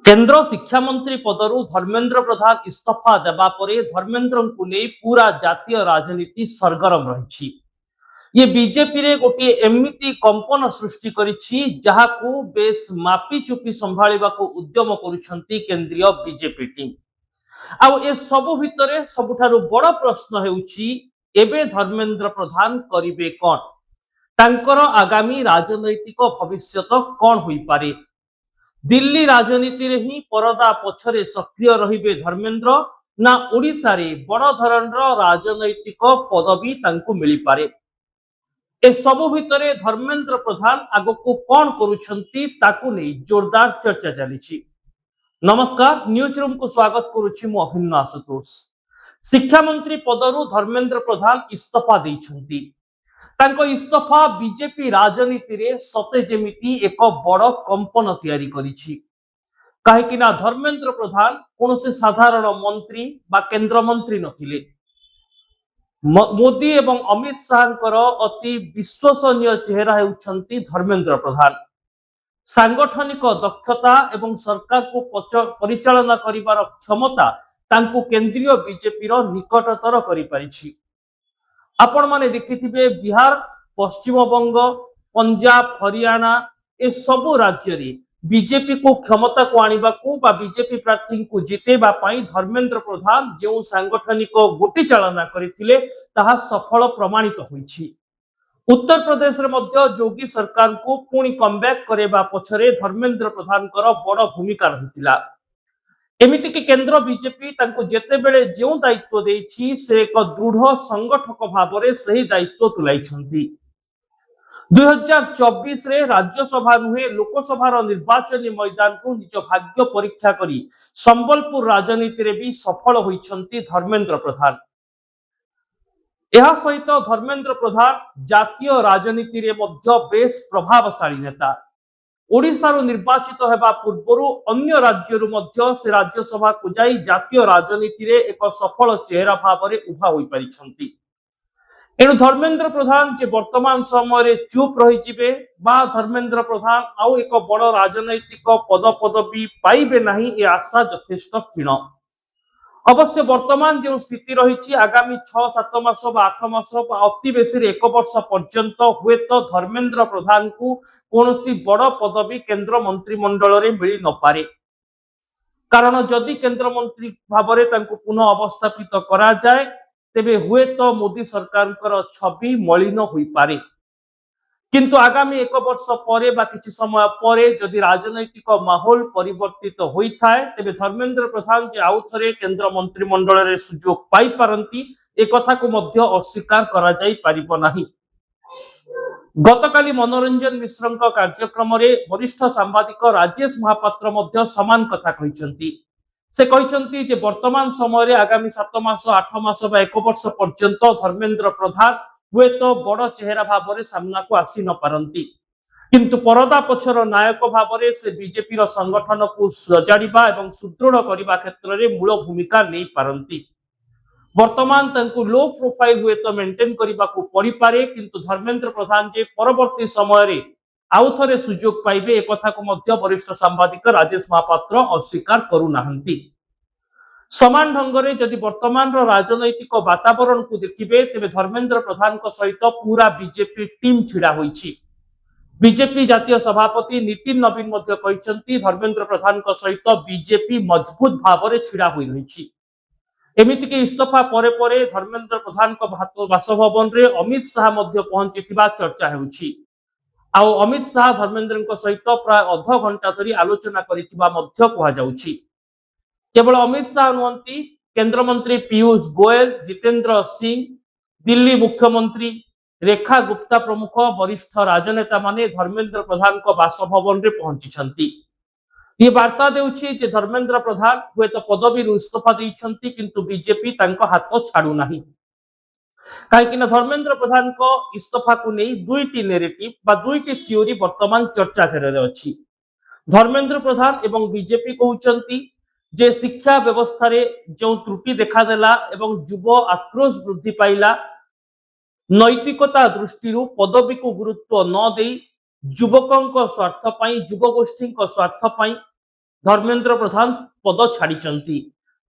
केंद्र शिक्षा मंत्री पदरु धर्मेंद्र प्रधान इस्तीफा देवा परे धर्मेंद्र को नहीं पूरा जातीय राजनीति सरगरम रही। ये बीजेपी रे गोटे एमती कंपन सृष्टि करिछि जहाकू बेस मापी चुपी संभाळिबा को उद्यम करुछंती केंद्रीय बीजेपी टीम। आउ ए सबु भितरे सबुठारु बड़ प्रश्न हेउछि एबे धर्मेंद्र प्रधान करिवे कोन, तांकर आगामी राजनैतिक भविष्यत कोन होई पारे। दिल्ली राजनीति रे ही परदा पछरे सक्रिय रहिबे धर्मेंद्र ना ओडिशा रे बड़ धरणर राजनैतिक पदवी तांकु मिली पारे। ए सबु भितरे धर्मेंद्र प्रधान आगकू कोन करूछंती ताकू नै जोरदार चर्चा चलीछि। नमस्कार, न्यूज रूम को स्वागत करूछि मु अभिन्न आशुतोष। शिक्षा मंत्री पदरु धर्मेंद्र प्रधान इस्तीफा दैछंती। तांको इस्तीफा बीजेपी राजनीति रे सते जेमिति एक बड़ कंपन तैयारी करिछि। काहेकि ना धर्मेंद्र प्रधान कोनोसे साधारण मंत्री बा केंद्र मंत्री नथिले। मोदी एवं अमित शाहଙ୍କର अति विश्वसनीय चेहरा हेउछंती धर्मेंद्र प्रधान। सांगठनिक दक्षता एवं सरकार को परिचालना करिवार क्षमता तांको केंद्रीय बीजेपी रो निकटतर करि परिछि। आपण माने देखिथिबे बिहार, पश्चिम बंग, पंजाब, हरियाणा ए सबु राज्य रे बीजेपी को क्षमता को आनिबा को बा बीजेपी प्रार्थी को जितेबा पई धर्मेंद्र प्रधान जो सांगठनिक गोटी चालना करिथिले ताहा सफल प्रमाणित होईछि। उत्तर प्रदेश रे मध्य योगी सरकार को पुणी कमबैक करेबा पछरे धर्मेंद्र प्रधान कर बड़ भूमिका रहितिला। एमिति कि केंद्र बीजेपी तांको जेते बेले जो दायित्व देछि से एक दृढ़ संगठक भावरे सही दायित्व तुलाइछंती। 2024 रे राज्यसभा नुहे लोकसभा निर्वाचन मैदान को निज भाग्य परीक्षा करी संबलपुर राजनीति रे भी सफल होइछंती धर्मेंद्र प्रधान। यह सहित धर्मेंद्र प्रधान जातीय राजनीति रे मध्य बेस प्रभावशाली नेता। ओडिशा निर्वाचित हेबा पूर्वरु अन्य राज्यरु मध्य से राज्यसभा को जाई जातीय राजनीति रे एक सफल चेहरा भावरे उभा होई परिछंती। एणु धर्मेंद्र प्रधान जे वर्तमान समय रे चुप रही जिबे बा धर्मेंद्र प्रधान आउ एक बड़ राजनैतिक पदवी पाइबे नाही ए आशा यथेष्ट क्षीण। अवश्य वर्तमान जो स्थिति रही आगामी 6-7 मास 8 मास अति बेसी 1 वर्ष पर्यंत हुए तो धर्मेंद्र प्रधान को कौनसी बड़ पदवी केंद्र मंत्रिमंडल रे मिली न पारे। कारण जदि केंद्र मंत्री भावरे तांको पुनः अवस्थापित करा जाए तेबे हुए तो मोदी सरकार छवि मलिन होई पारे। किंतु आगामी 1 वर्ष परे बा किछि समय परे जदि राजनैतिक माहौल परिवर्तित होई थाए तेबे धर्मेंद्र प्रधान जे आउ थरे केंद्र मंत्रिमंडल रे सुजोग पाई पारंती ए कथा को मध्य अस्वीकार करा जाई परिबो नाही। गतकाली मनोरंजन मिश्रଙ୍କ कार्यक्रम रे वरिष्ठ सांबादिक राजेश महापात्र मध्य समान कथा कहिसंती। से कहिसंती जे वर्तमान समय रे आगामी 7 मास 8 मास बा 1 वर्ष पर्यंत धर्मेंद्र प्रधान हुए तो बड़ चेहरा भावरे सामना को आसी न पारंती, किंतु परदा पछर नायक भावरे से बीजेपी रो संगठन को सजाड़िबा एवं सुदृढ़ करिबा क्षेत्र रे मूल भूमिका नै पारंती। वर्तमान तांकु लो प्रोफाइल हुए तो मेंटेन करिबा को पड़ी पारे, किंतु धर्मेंद्र प्रधान जे परवर्ती समय रे आउ थरे सुजोग पाइबे एक कथा को मध्य वरिष्ठ सांबादिक राजेश महापात्र अस्वीकार करू नाहंती। समान ढंग रे जदि वर्तमान रो राजनैतिक वातावरण को देखिबे तेबे धर्मेंद्र प्रधान को सहित पूरा बीजेपी टीम छिड़ा होईछि। बीजेपी जातीय सभापति नितिन नवीन मध्य कहिसंती धर्मेंद्र प्रधान को सहित बीजेपी मजबूत भावरे छिड़ा होई रहिछि। एमिति कि इस्तीफा परे परे धर्मेंद्र प्रधान को बासभवन रे अमित शाह मध्य पहुंचीथिबा चर्चा हेउछि। आउ अमित शाह धर्मेंद्र को सहित प्राय अध घंटा धरी आलोचना करिथिबा मध्य कहा जाउछि। केवल अमित शाह नुहंती, केंद्र मंत्री पीयूष गोयल, जितेंद्र सिंह, दिल्ली मुख्यमंत्री रेखा गुप्ता प्रमुख वरिष्ठ राजनेता माने धर्मेंद्र प्रधान को बासभवन रे पहुंची। ये वार्ता देउछि जे धर्मेंद्र प्रधान हुए तो पदवी इस्तीफा दैछंती, किंतु बीजेपी तांको हाथ छाड़ू नाही। काहेकि ना धर्मेंद्र प्रधान को इस्तीफा को नै दुईटी नेरेटिव बा दुईटी थ्योरी वर्तमान चर्चा घेरे अछि। धर्मेंद्र प्रधान एवं बीजेपी कहउचंती जे शिक्षा व्यवस्था रे जो त्रुटि देखा देला एवं युव आक्रोश वृद्धि पाइला, नैतिकता दृष्टि पदवी को गुरुत्व न दे युवकों स्वार्थ पाई युवगोष्ठी स्वार्थ पाई धर्मेंद्र प्रधान पद छाड़ी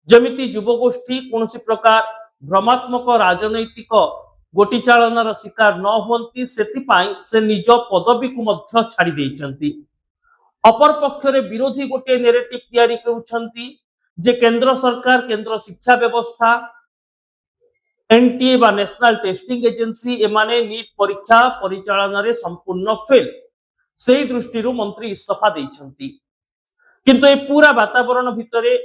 जमिति युवगोष्ठी कौन प्रकार भ्रमात्मक राजनैतिक गोटीचालनार शिकार न हुंती से निज पदवी को मध्य छाड़ी देइछंती। अपर पक्षरे विरोधी गोटे नेरेटिव तैयारी करुछंती जे केंद्र सरकार केंद्र शिक्षा व्यवस्था एनटीए बा नेशनल टेस्टिंग एजेंसी एमाने नीट परीक्षा परिचालन रे संपूर्ण फेल से दृष्टि मंत्री इस्तीफा देइछंती। किंतु ए पूरा वातावरण भितरे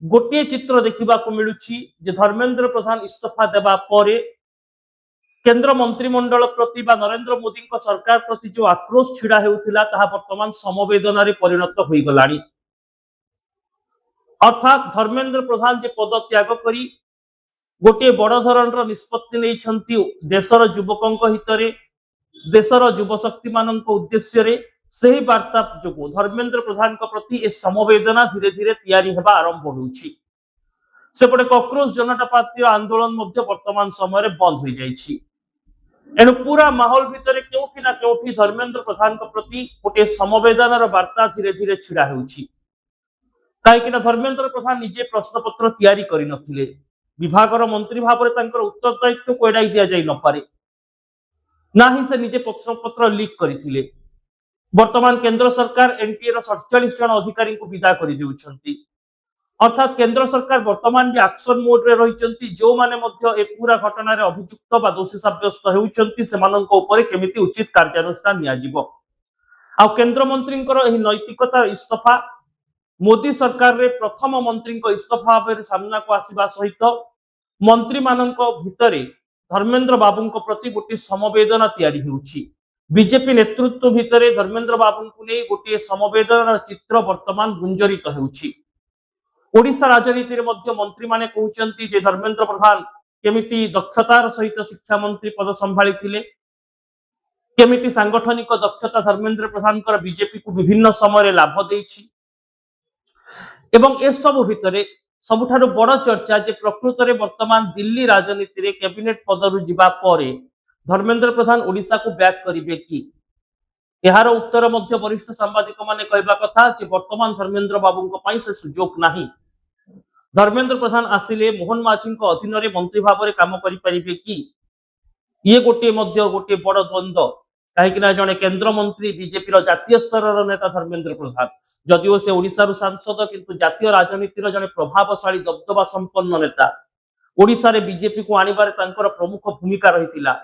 गोटे चित्र देखा मिलूची जे धर्मेंद्र प्रधान इस्तीफा देवा परे केंद्र मंत्रिमंडल प्रति बा नरेंद्र मोदी सरकार प्रति जो आक्रोश छिड़ा हेउथिला ताहा वर्तमान समवेदना रे परिणत होई गलानी। अर्थात धर्मेंद्र प्रधान जे पद त्याग करी गोटे बड़ धरणर निष्पत्ति नहीं देशर युवकों हितरे देशर युवशक्ति मान उद्देश्य रे सही वार्ता जो धर्मेंद्र प्रधान प्रति ए समवेदना धीरे धीरे तैयारी हेबा आरंभ होउछि। सेपटे कॉकरोच जनता पार्टी आंदोलन मध्य वर्तमान समय बंद हो जाइछि। एणु पूरा माहौल भितर केउठी ना केउठी धर्मेंद्र प्रधान प्रति गोटे समवेदनार वार्ता धीरे धीरे छिड़ा हेउछि। काहेकि धर्मेंद्र प्रधान निजे प्रश्नपत्र तैयारी करि नथिले विभागर मंत्री भाव में उत्तरदायित्व को एड़ाई दि जाई न पारे ना ही से निजे प्रश्नपत्र लीक करथिले। वर्तमान केंद्र सरकार एनटीए 47 जन अधिकारी को विदा कर देउछंती। अर्थात केंद्र सरकार वर्तमान भी एक्शन मोड रे रहिचंती जो माने मध्य ए पूरा घटना रे अभियुक्त बा दोषी साब्यस्त हेउचंती सेमानंक ऊपर केमिति उचित कार्यानुष्ठान निया जिवो। आ केंद्र मंत्रींकर एही नैतिकता इस्तीफा मोदी सरकार रे प्रथम मंत्री इस्तीफा भाव सामना को आसीबा सहित मंत्री मानक भितरे धर्मेंद्र बाबू प्रति गोटे समवेदना तैयारी हेउछि। बीजेपी नेतृत्व भितरे धर्मेंद्र बाबू को नहीं गोटे समवेदना चित्र वर्तमान गुंजरित हेउछि। ओडिशा राजनीति रे मध्य मंत्री माने कहउचंती जे धर्मेंद्र प्रधान केमिति दक्षतार सहित शिक्षा मंत्री पद संभाली थिले केमिति सांगठनिक दक्षता धर्मेंद्र प्रधान बीजेपी को विभिन्न समय लाभ देइछि। एवं ए सब भितरे सबुठारु बड़ चर्चा जे प्रकृत रे वर्तमान दिल्ली राजनीति रे कैबिनेट पदरु जिबा परे धर्मेंद्र प्रधान ओडिशा को बैक करिवे कि यार उत्तर मध्य वरिष्ठ सांबादिक माने कहबा कथा जे वर्तमान धर्मेंद्र बाबू पई से सुजोग नाही। धर्मेंद्र प्रधान आसिले मोहन माझी अधीन रे मंत्री भाव में काम करि परिबे कि ये गोटे बड़ द्वंद्व कहीं जड़े केंद्र मंत्री बीजेपी जातीय स्तर नेता धर्मेंद्र प्रधान जदिओ से ओडिशारू सांसद किंतु जातीय राजनीतिर जड़े प्रभावशाली दबदबा संपन्न नेता ओडिशा रे बीजेपी को आनिबारे तांकर प्रमुख भूमिका रहितिला।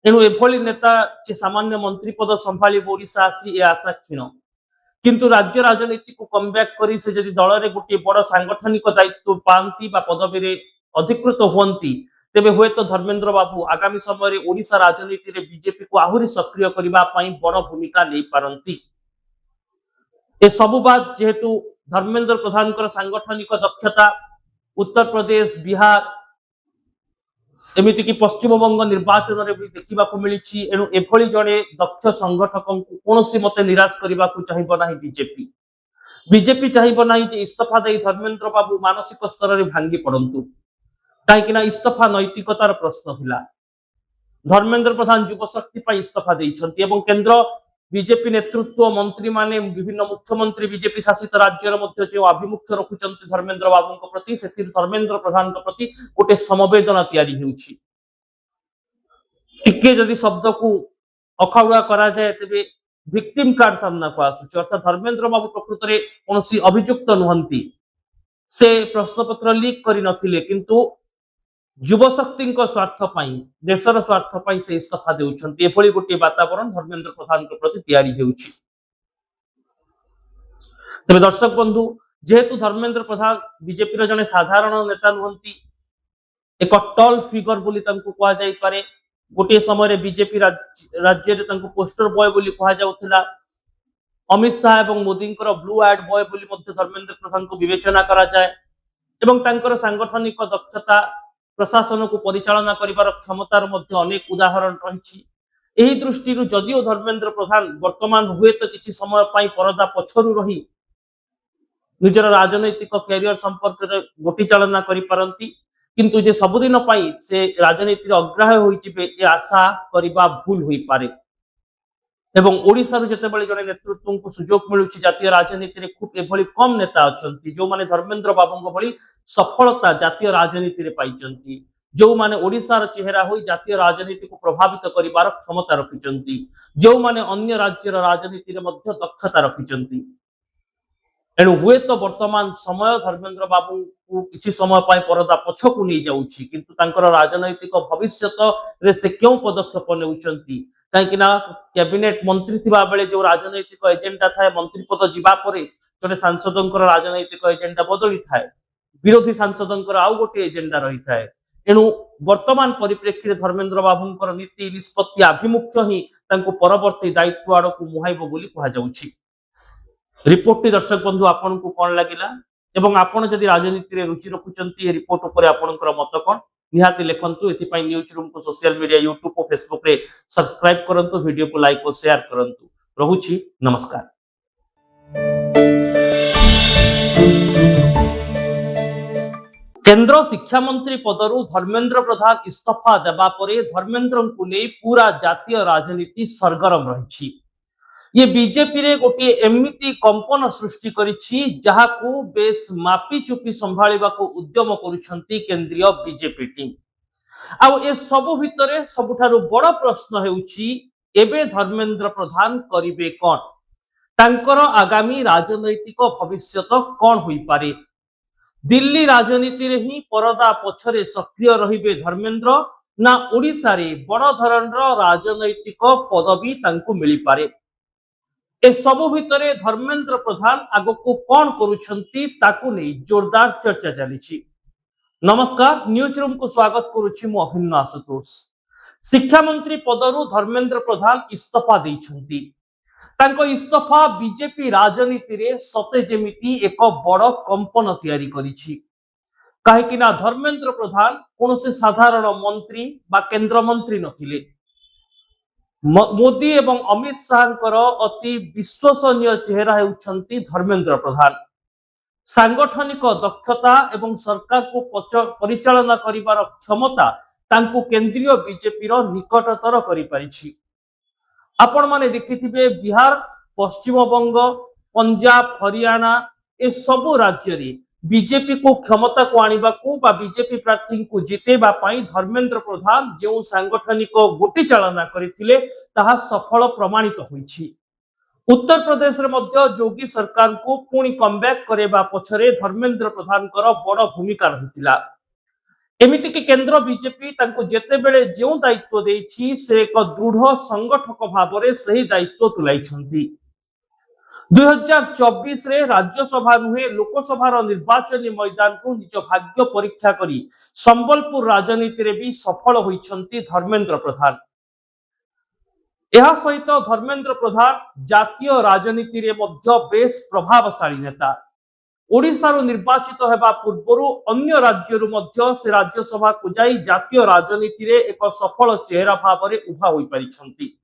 एणु एभली नेता जे सामान्य मंत्री पद संभाली ओडिशा आसी ए आशा क्षीण किंतु राज्य राजनीति को कमबैक करी से जदि दल रे गोटे बड़ सांगठनिक दायित्व पांती बा पदवी रे अधिकृत हुंती तेबे हुए तो धर्मेंद्र बाबू आगामी समय ओडिशा राजनीति रे बीजेपी को आहुरी सक्रिय करबा पई बड़ भूमिका नै पारंती। ए सबु बात जेहेतु धर्मेंद्र प्रधान सांगठनिक दक्षता उत्तर प्रदेश बिहार एमिति कि पश्चिम बंग निर्वाचन रे भी देखा मिली। एणु एभली जड़े दक्ष संगठक को कौन मते निराश करने को चाहिए ना बीजेपी चाहिए ना जे इस्तीफा दे धर्मेंद्र बाबू मानसिक स्तर में भांगी पड़तु कहीं इस्तीफा नैतिकतार प्रश्न थिला। धर्मेंद्र प्रधान युवशक्ति इस्तीफा देइछंती एवं केंद्र बीजेपी नेतृत्व मंत्री माने विभिन्न मुख्यमंत्री बीजेपी शासित राज्य जो आभिमुख्य रखुचंती धर्मेंद्र बाबू प्रति से धर्मेंद्र प्रधान प्रति गोटे समवेदना तैयारी हेउछि। टिके जदि शब्द को अखाउड़ा करा जाए तेबे विक्टिम कार्ड सामना को आसुछि। अर्थात धर्मेंद्र बाबू प्रकृत रे कोनोसी अभियुक्त नुहंती से प्रश्नपत्र लीक करि नथिले किंतु युवशक्ति स्वार्थ देशर स्वार्थ से इस्तीफा देउछंती। एभली गोटे वातावरण धर्मेंद्र प्रधान के प्रति तैयारी हेउछि। तेबे दर्शक बंधु जेहेतु धर्मेंद्र प्रधान बीजेपी जने साधारण नेता नुहंती एक टॉल फिगर बोली तांको कहा जाई पारे। गोटे समय बीजेपी राज्य रे तांको पोस्टर बॉय बोली कहा जाउथिला। अमित शाह एवं मोदी ब्लू आर्ट बॉय बोली मध्य धर्मेंद्र प्रधान को विवेचना करा जाए एवं तांकर सांगठनिक दक्षता प्रशासन को परिचालना करिवार क्षमतार मध्य अनेक उदाहरण रही। एही दृष्टि जदिओ धर्मेंद्र प्रधान वर्तमान हुए तो किसी समय पाई परदा पछरु रही निजर राजनैतिक कैरियर संपर्क में गोटी चालना करि पारंती किंतु जे सबुदिन पाई से राजनीति अग्राह्य होई जिबे ए आशा करिबा भूल होई पारे। এবং ওড়িশার যেତେବେଳେ জনে নেতৃত্বଙ୍କୁ সুযোগ ମିଳୁଛି ଜାତୀୟ ରାଜନୀତିରେ ଖୁବ୍ ଏଭଳି କମ୍ ନେତା ଅଛନ୍ତି ଯେଉଁମାନେ ଧର୍ମେନ୍ଦ୍ର ବାବୁଙ୍କ ଭଳି ସଫଳତା ଜାତୀୟ ରାଜନୀତିରେ ପାଇଛନ୍ତି, ଯେଉଁମାନେ ଓଡ଼ିଶାର ଚେହେରା ହୋଇ ଜାତୀୟ ରାଜନୀତିକୁ ପ୍ରଭାବିତ କରିବାର କ୍ଷମତା ରଖିଛନ୍ତି, ଯେଉଁମାନେ ଅନ୍ୟ ରାଜ୍ୟର ରାଜନୀତିରେ ମଧ୍ୟ ଦକ୍ଷତା ରଖିଛନ୍ତି। ଏଣୁ ହୁଏତ ବର୍ତ୍ତମାନ ସମୟ ଧର୍ମେନ୍ଦ୍ର ବାବୁଙ୍କୁ କିଛି ସମୟ ପାଇଁ ପରଦା ପଛକୁ ନେଇଯାଉଛି, କିନ୍ତୁ ତାଙ୍କର ରାଜନୈତିକ ଭବିଷ୍ୟତରେ ସେ କେଉଁ ପଦକ୍ଷେପ ନେଉଛନ୍ତି, କାହିଁକି ନା କ୍ୟାବିନେଟ ମନ୍ତ୍ରୀ ଥିବା ବେଳେ ଯେଉଁ ରାଜନୈତିକ ଏଜେଣ୍ଡା ଥାଏ, ମନ୍ତ୍ରୀ ପଦ ଯିବା ପରେ ଜଣେ ସାଂସଦଙ୍କର ରାଜନୈତିକ ଏଜେଣ୍ଡା ବଦଳିଥାଏ, ବିରୋଧୀ ସାଂସଦଙ୍କର ଆଉ ଗୋଟିଏ ଏଜେଣ୍ଡା ରହିଥାଏ। ଏଣୁ ବର୍ତ୍ତମାନ ପରିପ୍ରେକ୍ଷୀରେ ଧର୍ମେନ୍ଦ୍ର ବାବୁଙ୍କର ନୀତି ନିଷ୍ପତ୍ତି ଆଭିମୁଖ୍ୟ ହିଁ ତାଙ୍କୁ ପରବର୍ତ୍ତୀ ଦାୟିତ୍ୱ ଆଡ଼କୁ ମୁହାଇବ ବୋଲି କୁହାଯାଉଛି। ରିପୋର୍ଟଟି ଦର୍ଶକ ବନ୍ଧୁ ଆପଣଙ୍କୁ କଣ ଲାଗିଲା ଏବଂ ଆପଣ ଯଦି ରାଜନୀତିରେ ରୁଚି ରଖୁଛନ୍ତି ଏ ରିପୋର୍ଟ ଉପରେ ଆପଣଙ୍କର ମତ କଣ ନିହାତି ଲେଖନ୍ତୁ। ଏଥିପାଇଁ ନ୍ୟୁଜ୍ ରୁମକୁ ସୋସିଆଲ ମିଡିଆ ୟୁଟ୍ୟୁବ ଓ ଫେସବୁକରେ ସବସ୍କ୍ରାଇବ କରନ୍ତୁ, ଭିଡିଓକୁ ଲାଇକ୍ ଓ ସେୟାର କରନ୍ତୁ। ରହୁଛି ନମସ୍କାର। केंद्र शिक्षा मंत्री पदरु धर्मेंद्र प्रधान इस्तीफा देबा परे धर्मेंद्रଙ୍କୁ ନେଇ पूरा जातीय राजनीति सरगरम रही। ये बीजेपी रे गोटे एमिति कंपन सृष्टि करिछि जहाकू बेस मापी चुपी संभाळिबाकू उद्यम करुछंती केंद्रीय बीजेपी टीम। आ ए सब भितरे सबुठारु बड़ प्रश्न हेउछि एबे धर्मेंद्र प्रधान करिवे कोन, तांकर आगामी राजनैतिक भविष्यत कोन होई पारे। दिल्ली राजनीति रे ही परदा पछरे सक्रिय रहिबे धर्मेंद्र ना ओडिसा रे बड़ धरणर राजनैतिक पदवी तांकू मिली पारे। ए सबु भितरे धर्मेंद्र प्रधान आगको कौन करुछंती ताकू नहीं जोरदार चर्चा चली। नमस्कार, न्यूज रूम को स्वागत करुछि मु अभिन्न आशुतोष। शिक्षा मंत्री पदरु धर्मेंद्र प्रधान इस्तीफा देइछंती। तांको इस्तीफा बीजेपी राजनीति रे सते जेमिति एक बड़ कंपन तैयारी करिछि। काहेकि ना धर्मेंद्र प्रधान कोनोसे साधारण मंत्री बा केंद्र मंत्री नथिले। मोदी एवं अमित शाहଙ୍କର अति विश्वसनीय चेहरा हेउछंती धर्मेंद्र प्रधान। सांगठनिक दक्षता एवं सरकार को परिचालना करिवार क्षमता तांकु केंद्रीय बीजेपी रो निकटतर करि परिछि। आपण माने देखिथिबे बिहार, पश्चिम बंग, पंजाब, हरियाणा ए सबु राज्य रे बीजेपी को क्षमता को आनिबाकू बा बीजेपी प्रार्थी को जितेबा पाई धर्मेंद्र प्रधान जो सांगठनिक गोटी चालना करथिले ताहा सफल प्रमाणित होईछि। उत्तर प्रदेश रे मध्य योगी सरकार को पुणी कमबैक करेबा पछरे धर्मेंद्र प्रधान कर बड़ भूमिका रहितिला। एमिति कि केंद्र बीजेपी तांको जेते बेले जो दायित्व देछि से एक दृढ़ संगठक भाबरे सही दायित्व तुलाइछंती। 2024 रे राज्यसभा नुहे लोकसभा निर्वाचनी मैदान को निज भाग्य परीक्षा करी संबलपुर राजनीति रे भी सफल होइछंती धर्मेंद्र प्रधान। यह सहित धर्मेंद्र प्रधान जातीय राजनीति रे मध्य बेस प्रभावशाली नेता। ओडिशा निर्वाचित हेबा पूर्वरु अन्य राज्यरु मध्य से राज्यसभा को जाई जातीय राजनीति रे एक सफल चेहरा भाबरे उभा होई परिछंती।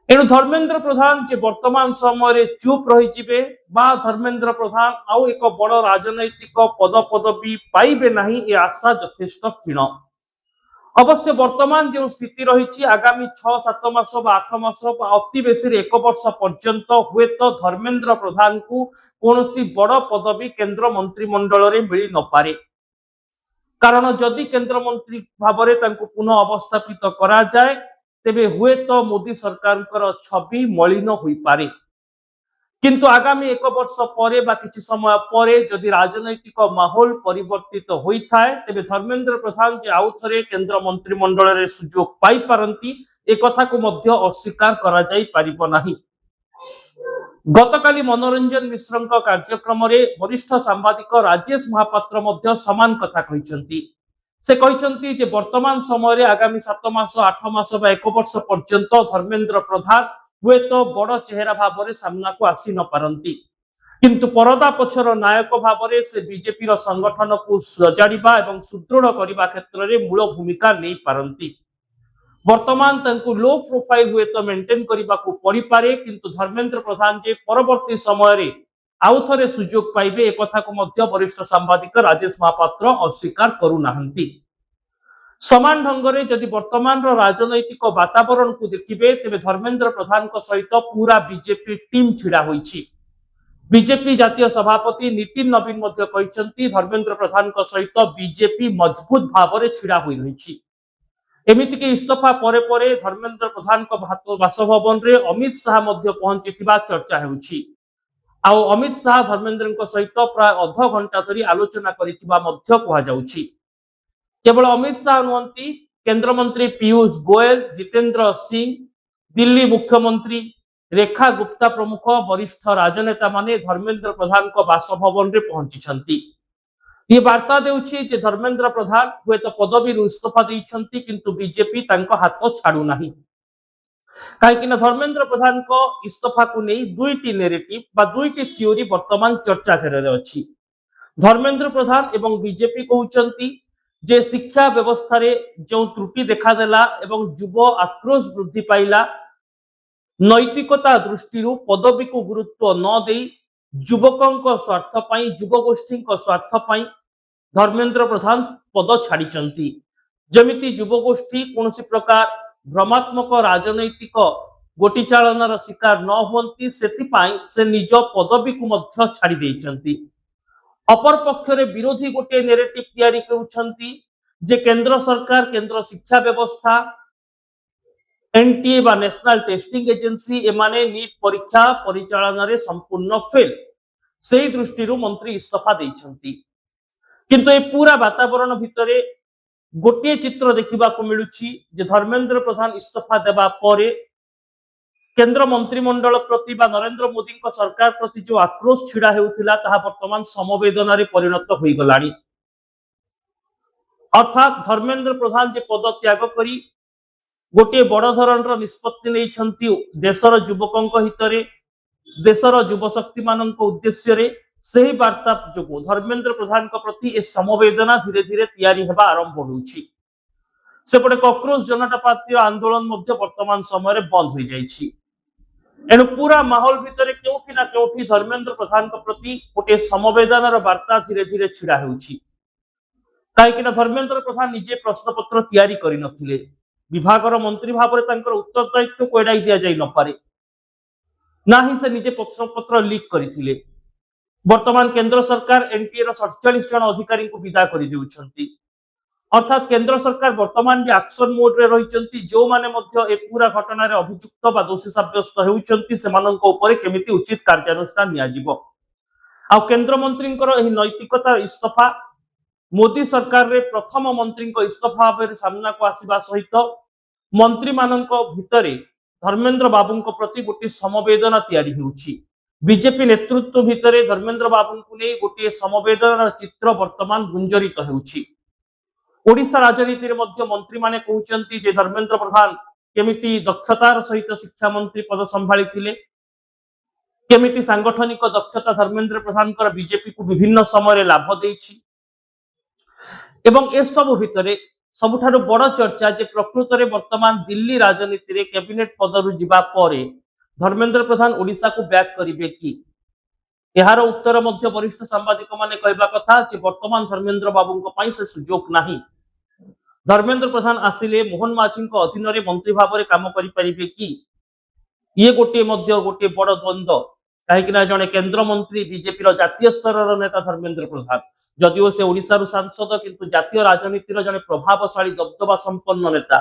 एणु धर्मेंद्र प्रधान जे वर्तमान समय चुप रही जिबे बा धर्मेंद्र प्रधान आउ एक बड़ राजनैतिक पद पदवी पाइबे नहीं ए आशा यथेष्ट क्षीण। अवश्य वर्तमान जो स्थिति रही आगामी 6-7 मास 8 मास अति बेसी 1 वर्ष पर्यंत हुए तो धर्मेंद्र प्रधान को कौनसी बड़ पदवी केंद्र मंत्रिमंडल रे मिली न पारे। कारण जदि केंद्र मंत्री भाबरे तांको पुनः अवस्थापित करा जाए तेबे हुए तो मोदी सरकार छवि मलिन होई पारे। किंतु आगामी 1 वर्ष परे बा किछि समय परे जदि राजनैतिक माहौल परिवर्तित होई थाए तेबे धर्मेंद्र प्रधान जे आउ थरे केंद्र मंत्रिमंडल रे सुजोग पाई पारंती ए कथा को मध्य अस्वीकार करा जाई परिबो नाही। गतकाली मनोरंजन मिश्रଙ୍କ कार्यक्रम रे वरिष्ठ सांबादिक राजेश महापात्र मध्य समान कथा कहिसंती। से कहिसंती जे वर्तमान समय रे आगामी 7 मास 8 मास बा 1 वर्ष पर्यंत धर्मेंद्र प्रधान हुए तो बड़ चेहरा भाबरे सामना को आसी न पारंती, किंतु परदा पछर नायक भाबरे से बीजेपी रो संगठन को सजाड़िबा एवं सुदृढ़ करिबा क्षेत्र रे मूल भूमिका नै पारंती। वर्तमान तांकु लो प्रोफाइल हुए तो मेंटेन करिबा को पड़ी पारे, किंतु धर्मेंद्र प्रधान जे परवर्ती समय रे आउ थरे सुजोग पाइबे ए कथा को मध्य वरिष्ठ सांबादिक राजेश महापात्र अस्वीकार करू नाहंती। समान ढंग से जदि वर्तमान राजनैतिक वातावरण को देखिए तेज धर्मेंद्र प्रधान सहित पूरा बीजेपी टीम छिड़ा होईछि। बीजेपी जातीय सभापति नितिन नवीन धर्मेंद्र प्रधान सहित बीजेपी मजबूत भाव में छिड़ा हो रही। एमितिक इस्तीफा परे परे धर्मेंद्र प्रधान बासभवन में अमित शाह पहुंची चर्चा होउछि। आउ अमित शाह धर्मेंद्र सहित प्राय अध घंटा धरी आलोचना कहुछि। केवल अमित शाह नुहंती, केंद्र मंत्री पीयूष गोयल, जितेंद्र सिंह, दिल्ली मुख्यमंत्री रेखा गुप्ता प्रमुख वरिष्ठ राजनेता माने धर्मेंद्र प्रधान बासभवन में पहुंची। ये वार्ता देउछि जे धर्मेंद्र प्रधान हुए तो पदवी इस्तीफा देइछंती किंतु बीजेपी तांको हाथ छाड़ू नाही। कहीं धर्मेंद्र प्रधान को इस्तीफा को नहीं दुईटी नेरेटिव बा दुईटी थियोरी वर्तमान चर्चा घेर अच्छी। धर्मेंद्र प्रधान एवं बीजेपी कहउचंती जे शिक्षा व्यवस्था रे जो त्रुटि देखादेला एवं युव आक्रोश वृद्धि पाइला, नैतिकता दृष्टि पदवी को गुरुत्व न दे युवकों स्वार्थ पाई युवगोष्ठी स्वार्थ पाई धर्मेंद्र प्रधान पद छाड़ी। जमिति युवगोष्ठी कौन प्रकार भ्रमात्मक राजनैतिक गोटी चालनार शिकार न होती से निज पदवी को छाड़ी देइछंती। अपर पक्षरे विरोधी गोटे नेरेटिव तैयारी करुछंती जे केंद्र सरकार केंद्र शिक्षा व्यवस्था एनटीए बा नेशनल टेस्टिंग एजेंसी एमाने नीट परीक्षा परिचालन रे संपूर्ण फेल, से दृष्टि मंत्री इस्तीफा देइछंती। किंतु ए पूरा वातावरण भितरे गोटे चित्र देखा मिलुछि जे धर्मेंद्र प्रधान इस्तीफा देबा परे केंद्र मंत्रिमंडल प्रति बा नरेंद्र मोदी सरकार प्रति जो आक्रोश छिड़ा हेउथिला ताहा वर्तमान समवेदना रे परिणत होई गलानी। अर्थात धर्मेंद्र प्रधान जे पद त्याग करी गोटे बड़ धरणर निष्पत्ति नहीं छंती देशर युवकों हितरे देशर युवशक्ति मान उद्देश्य रे सही वार्ता जो धर्मेंद्र प्रधान प्रति ए समवेदना धीरे धीरे तैयारी हेबा आरंभ होउछि। सेपटे कॉकरोच जनता पार्टी आंदोलन वर्तमान समय बंद हो जाइछि। एणु पूरा माहौल भितर केउठी ना केउठी धर्मेंद्र प्रधान प्रति गोटे समवेदनार वार्ता धीरे धीरे छिड़ा होउछि। कहीं धर्मेंद्र प्रधान निजे प्रश्नपत्र तैयारी करि नथिले, विभागर मंत्री भाव में तांकर उत्तरदायित्व को एड़ाई दिया जाई न पारे, ना ही से निजे प्रश्नपत्र लीक करथिले। वर्तमान केंद्र सरकार एनटीए 47 जन अधिकारी को विदा कर देउछंती। अर्थात केंद्र सरकार वर्तमान भी एक्शन मोड रे रहिचंती। जो माने मध्य ए पूरा घटना रे अभियुक्त बा दोषी साब्यस्त हेउचंती सेमानंको ऊपर केमिति उचित कार्यानुष्ठान निया जिवो। आ केंद्र मंत्रींकर एही नैतिकता इस्तीफा मोदी सरकार रे प्रथम मंत्री इस्तीफा भाव सामना को आसीबा सहित मंत्री मानक भितरे धर्मेंद्र बाबू प्रति गोटे समवेदना तैयारी होउछि। बीजेपी नेतृत्व भितरे धर्मेंद्र बाबू को नहीं गोटे समवेदनार चित्र वर्तमान गुंजरित होउछि। ओडिशा राजनीति मंत्री माने कहउचंती जे धर्मेंद्र प्रधान केमिति दक्षतार सहित शिक्षा मंत्री पद संभाली थिले, केमिति सांगठनिक दक्षता धर्मेंद्र प्रधान बीजेपी को विभिन्न समय लाभ देइछि। एवं ए सब भितरे सबुठारु बड़ चर्चा जे प्रकृत रे वर्तमान दिल्ली राजनीति रे कैबिनेट पदरु जिबा परे धर्मेंद्र प्रधान ओडिशा को बैक करिवे कि? एहार उत्तर मध्य वरिष्ठ सांबादिक माने कहबा कथा जे वर्तमान धर्मेंद्र बाबू पई से सुजोग नाही। धर्मेंद्र प्रधान आसिले मोहन माझी अधीन रे मंत्री भाव में काम करि परिबे कि? ये गोटे बड़ द्वंद्व। कहीं जड़े केंद्र मंत्री बीजेपी जातीय स्तर नेता धर्मेंद्र प्रधान जदिओ से ओडिशा सांसद किंतु जातीय राजनीति जड़े प्रभावशाली दबदबा संपन्न नेता।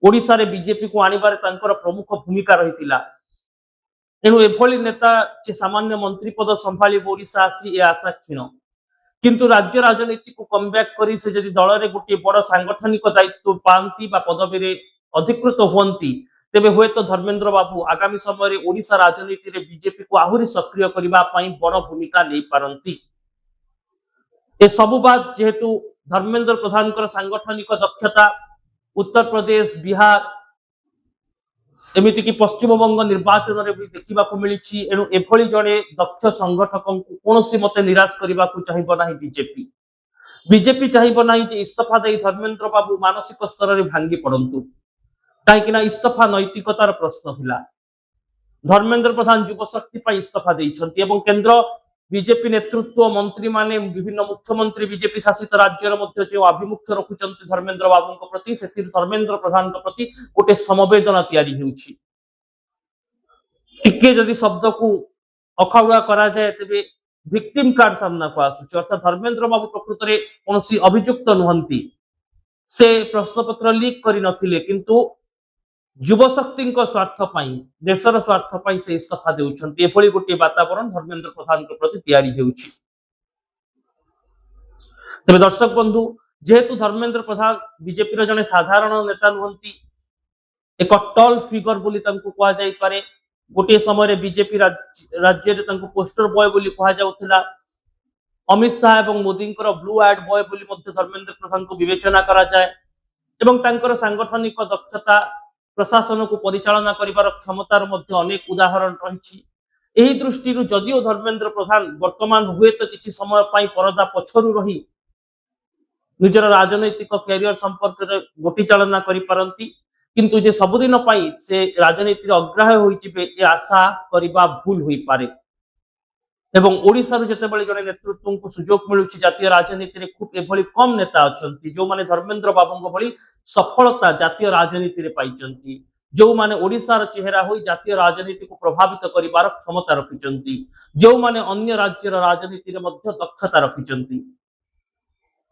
ओडिशा रे बीजेपी को आनिबारे तांकर प्रमुख भूमिका रहितिला। एणु एभली नेता जे सामान्य मंत्री पद संभाली ओडिशा आसी ए आशा क्षीण। किंतु राज्य राजनीति को कमबैक करी से जदि दल रे गोटे बड़ सांगठनिक दायित्व पांती बा पदवी रे अधिकृत होती तेबे हुए तो धर्मेंद्र बाबू आगामी समय ओडिशा राजनीति रे बीजेपी को आहुरी सक्रिय करबा पई बड़ भूमिका ले पारंती। ए सबु बात जेहेतु धर्मेंद्र प्रधान सांगठनिक दक्षता उत्तर प्रदेश बिहार एमिति कि पश्चिम बंग निर्वाचन रे भी देखा मिली। एणु एभली जड़े दक्ष संगठक कौन मते निराश करने को चाहिए ना बीजेपी। बीजेपी चाहिए ना जे इस्तीफा दे धर्मेंद्र बाबू मानसिक स्तर में भांगी पड़तु। कहीं इस्तीफा नैतिकतार प्रश्न थिला। धर्मेंद्र प्रधान युवशक्ति इस्तीफा देइछंती एवं केंद्र बीजेपी नेतृत्व मंत्री माने विभिन्न मुख्यमंत्री बीजेपी शासित राज्यर मध्य जो आभिमुख्य रखुचंती धर्मेंद्र बाबू प्रति से धर्मेंद्र प्रधान प्रति गोटे समवेदना तैयारी हेउछि टिके जदि शब्द को अखाउड़ा करा जाए तेबे विक्टिम कार्ड सामना को आसुछि अर्थात धर्मेंद्र बाबू प्रकृत रे कोनोसी अभियुक्त नुहंती से प्रश्नपत्र लीक करि नथिले किंतु युव शक्ति स्वार्थ देशर स्वार्थ से इस्तीफा देउछन्ती एभली गोटे वातावरण धर्मेंद्र प्रधान के प्रति तैयारी हेउछि तबे दर्शक बंधु जेहेतु धर्मेंद्र प्रधान बीजेपी जने साधारण नेता नुहंती एक टॉल फिगर बोली तांको कहा जाई पारे गोटे समय बीजेपी राज्य रे तांको पोस्टर बॉय बोली कहा जाउथिला अमित शाह एवं मोदी ब्लू आर्ट बॉय बोली मध्य धर्मेंद्र प्रधान को विवेचना करा जाए एवं तांकर सांगठनिक दक्षता प्रशासन को परिचालना करिवार क्षमतार मध्य अनेक उदाहरण रही एही दृष्टि जदिओ धर्मेंद्र प्रधान वर्तमान हुए तो किसी समय पाई परदा पछरु रही निजर राजनैतिक कैरियर संपर्क गोटी चालना करि पारंती किंतु जे सबुदिन पाई से राजनीति अग्राह्य होइजिबे ए आशा करिबा भूल होई पारे एवं ओडिसा रो जेतेबेले जने नेतृत्व को सुजोग मिलुछि जातीय राजनीति रे खूब एभली कम नेता अछंती जो माने धर्मेंद्र बाबूंग भली सफलता जातीय राजनीति रे पाइचंती जो माने ओडिसा रो चेहरा होई जातीय राजनीति को प्रभावित करिवार क्षमता रखिचंती जो माने अन्य राज्य रो राजनीति रे मध्य दक्षता रखिचंती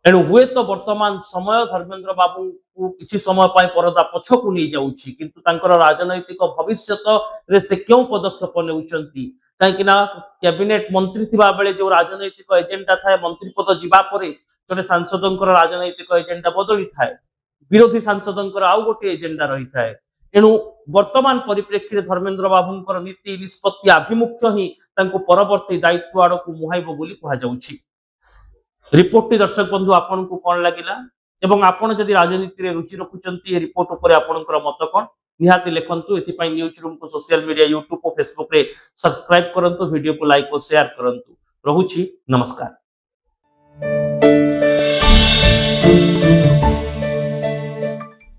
एणु हुए तो वर्तमान समय धर्मेंद्र बाबू को किसी समय पाई परदा पछकु नहीं जाउछि किंतु तांकर राजनैतिक भविष्यत रे से क्यों पदक्षेप नेउचंती काहेकि ना कैबिनेट मंत्री थिबा बेले जो राजनैतिक एजेंडा थाए मंत्री पद जिबा परे जने सांसदंकर राजनैतिक एजेंडा बदली थाए विरोधी सांसदंकर आउ गोटे एजेंडा रही थाए एणु वर्तमान परिप्रेक्षी धर्मेंद्र बाबूंकर नीति निष्पत्ति आभिमुख्य ही तांको परवर्ती दायित्व आड़ को मुहाइब बोली कहा जाउछि रिपोर्ट टी दर्शक बंधु आपन को कोन लागिला एवं आपण जदि राजनीति रे रुचि रखुचंती ए रिपोर्ट ऊपर आपनकर मत कोन निहाती लेखंतु एति पई न्यूज रूम को सोशल मीडिया यूट्यूब और फेसबुक रे सब्सक्राइब करंतु वीडियो को लाइक और शेयर करंतु रहुछि नमस्कार।